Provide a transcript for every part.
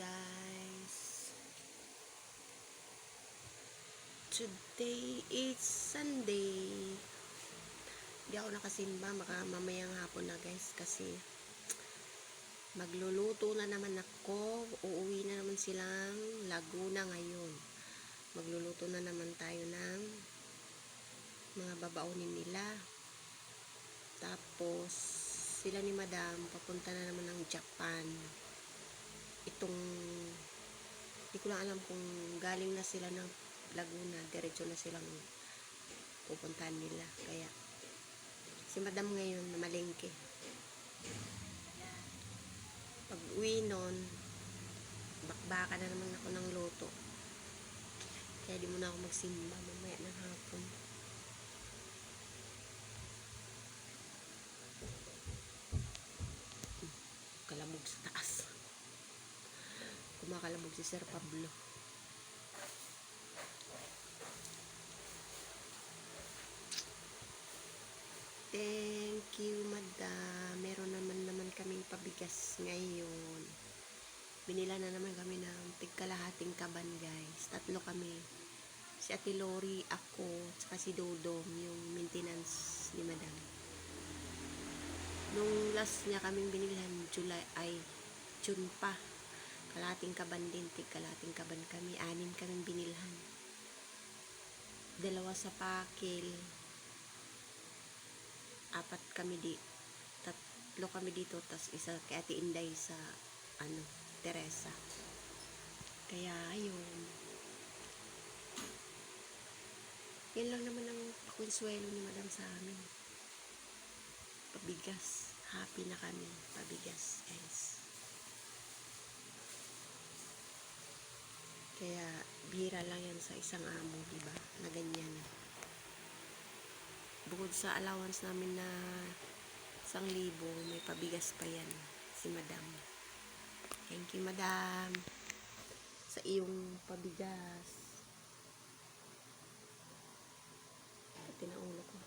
guys. Today is Sunday. Hindi ako nakasimba, mamayang hapon na guys kasi magluluto na naman ako. Uuwi na naman silang Laguna ngayon. Magluluto na naman tayo ng mga babaunin nila. Tapos sila ni Madam papunta na naman ng Japan. Hindi ko lang alam kung galing na sila ng Laguna, diretso na silang pupuntahan nila. Kaya si Madam ngayon na malengke. Pag uwi nun, bakbaka na naman ako ng luto. Kaya di muna ako magsimba mamaya ng hapon. Kalamog sa taas. Kumakalamog si Sir Pablo. Thank you, Madam. Meron naman kaming pabigas ngayon. Binila na naman kami ng tigkalahating kaban, guys. 3 kami. Si Ate Lori, ako, saka si Dodong, yung maintenance ni Madam. Nung last niya kaming binilhan, June pa. Kalahating kaban din, tigkalahating kaban kami. 6 kaming binilhan. 2 sa Pakil. 4 kami 3 kami dito, tas isa kay Ate Inday sa Teresa. Kaya ayun, yan lang naman ang konsuelo ni Madam sa amin. Pabigas, happy na kami. Pabigas, guys. Kaya bihira lang yan sa isang amo, diba, na ganyan. Bukod sa allowance namin na 1,000, may pabigas pa yan si Madam. Thank you, Madam, sa iyong pabigas. Pati na ulo ko.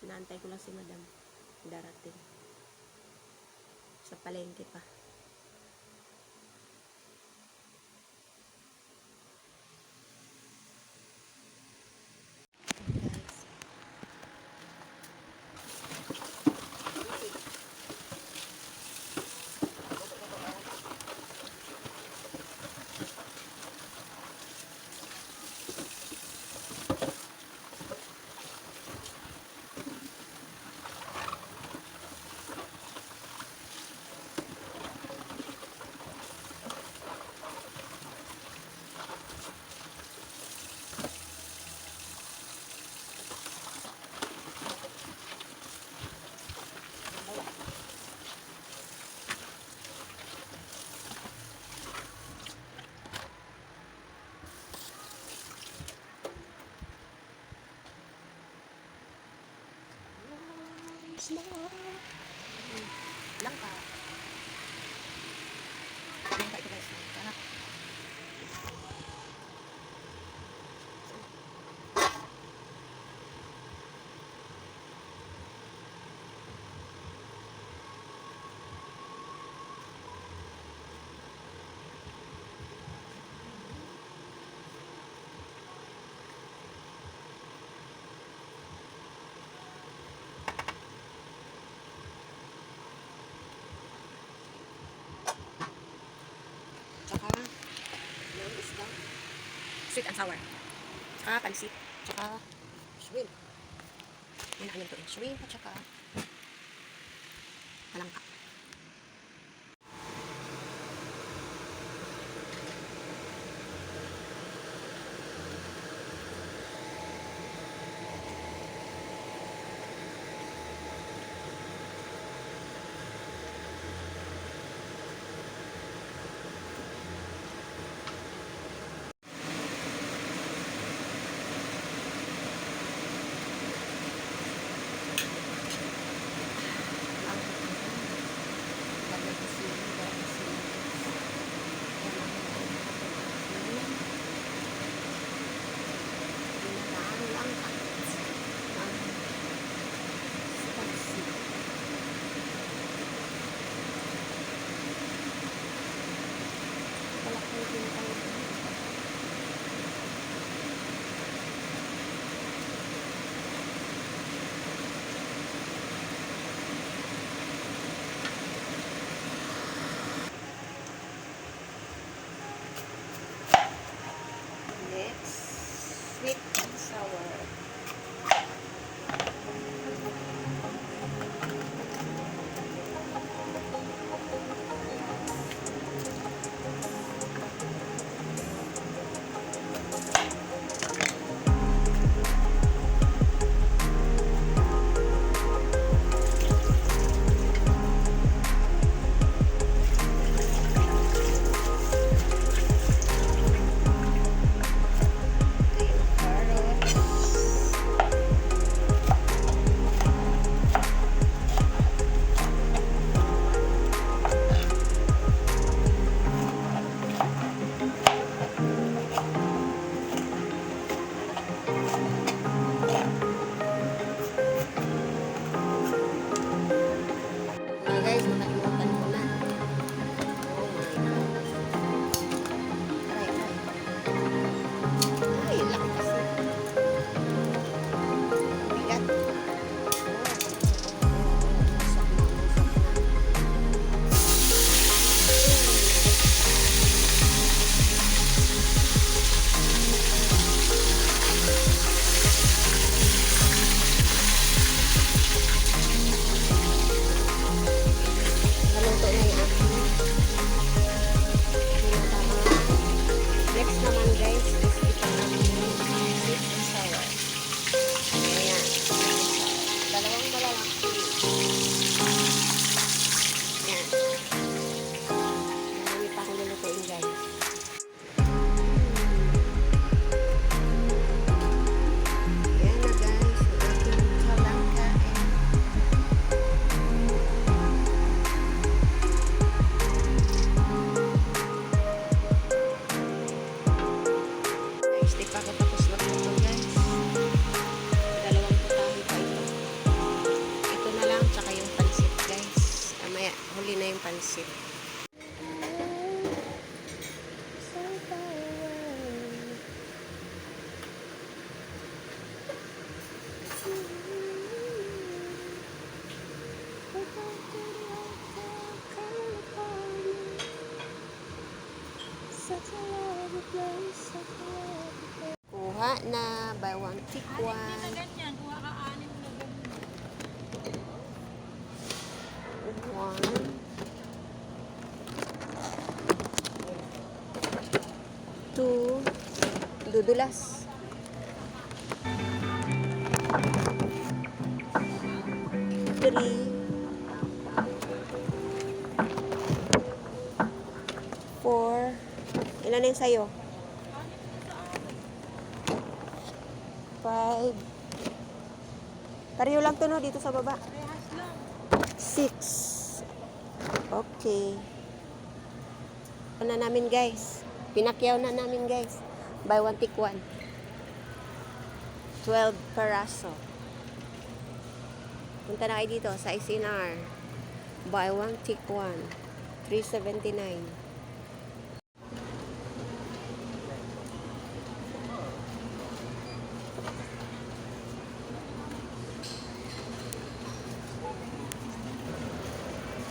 Inaantay ko lang si Madam. Darating. Sa palengke pa. Langka. Langka ito guys. Langka. Tsaka yung isda, sweet and sour, tsaka pansit, tsaka shrimp. Yan ang to, shrimp at tsaka palangka. Yan. Marami pa akong lulutuin guys. Yan na guys. Ang aking kalangkain. Guys, di pa ako tapos magluto guys. Dalawang putahe pa ito. Ito na lang, tsaka yung pansit guys. Maya, huli na yung pansit. Kuha na, bawang tikwan. One. Two. Dudulas. Three. Four. Ilan na yung sayo? 5. Pareho lang to no, dito sa baba. 6. Okay. Ano na namin guys? Pinakyaw na namin guys. Buy one take one. 12 peraso. Punta na kayo dito sa SNR. Buy one take one. 379.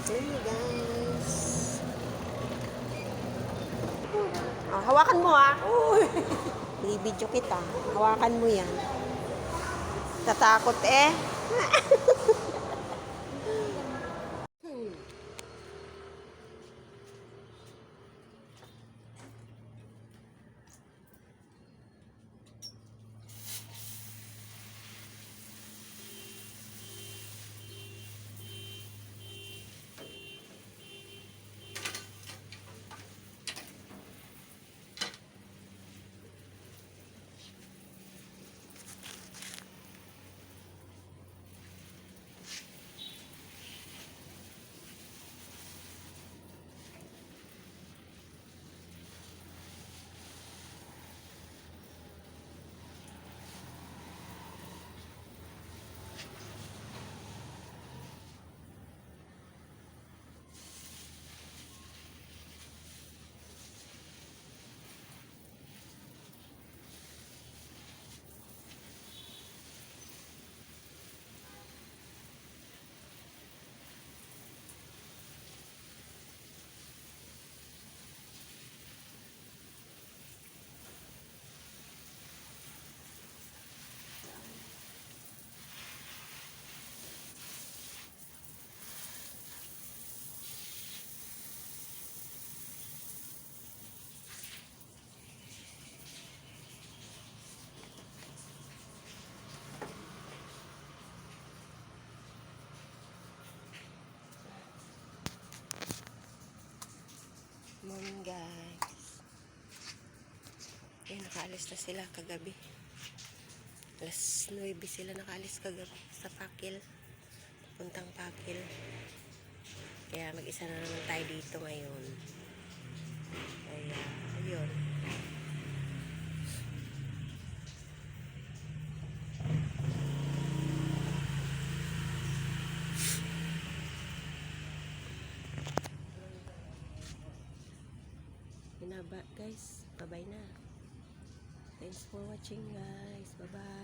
Hey guys. Oh, hawakan mo ah. Uy. Bibidyo kita. Hawakan mo yan. Tatakot eh. Morning guys. Nakaalis na sila kagabi. Alas 9 sila nakaalis kagabi sa Pakil. Puntang Pakil. Kaya mag-isa na naman tayo dito ngayon. Kaya, ayun. Guys, bye-bye na. Thanks for watching guys. Bye-bye.